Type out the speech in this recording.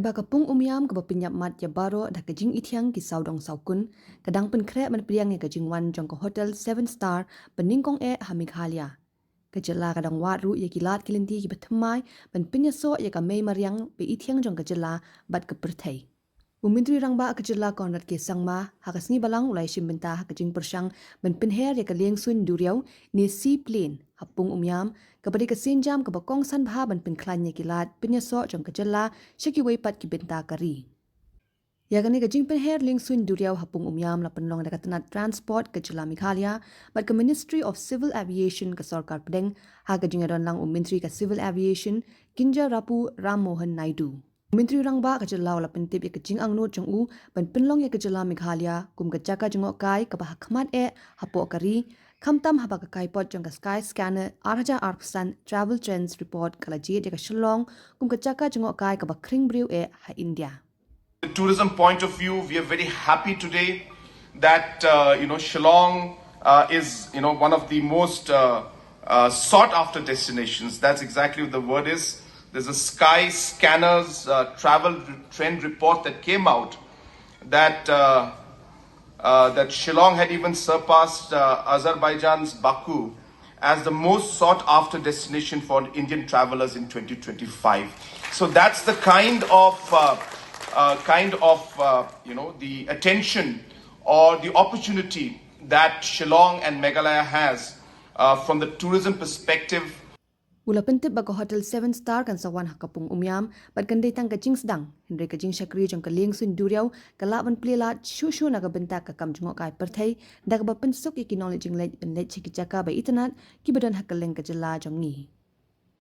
ba ka Pung Umiam ka ba pinyap mat ya baro da ka jing itiang ki saudong saukun kadang pen kre man priang ya ka jing wan jong ka hotel 7 star peningkong hamikhalia ka jela kadang wat ru ya kilat kilinti ki batmai pen pinya so ya ka mei mariang pe itiang jong ka jela bat ka perthai Umintri rangba ka jela konrat ke sangma hakasni balang ulai shimbenta ka jing persang ben pinher ya ka liengsuin duriaw ni sea plane hapung umiam kapadi ka sinjam ka bakong san bha ben pinklanya kilat pinya so jong ka jela shiki wei pat ki benta kari ya kani ka jing pinher liengsuin duriaw hapung umiam la penlong da katanat transport ka jela mikhalia but ka ministry of civil aviation ka sarkar pedeng ha ka jing adon lang umintri ka civil aviation kinja rapu ram mohan naidu Menteri Rangba ka jela la pentip ya kajing angno jongu ban penlong ya ka jela Meghalaya kum ka jaka jengok kai ka bah khmat hapo kari khamtam haba ka kai pot jong ka sky scanner 8% travel trends report kala je ya ka shlong kum ka jaka jengok kai ka bah khring brew ha India The tourism point of view, we are very happy today that Shillong is one of the most sought after destinations. That's exactly what the word is. There's a Sky Scanners travel trend report that came out that that Shillong had even surpassed Azerbaijan's Baku as the most sought after destination for Indian travelers in 2025. So that's the kind of the attention or the opportunity that Shillong and Meghalaya has from the tourism perspective. Ula pentip ba ka hotel 7 star kan sawan hakapung umiam bat kan datang ka jing sedang Henry ka jing syakri jong ka liengsuin duriaw ka laban plelat shushu na ka benta ka kam jengok kai perthai da ka ba pensuk acknowledging late ben late chiki jaka ba itanat ki badan hakaleng ka jela jong ni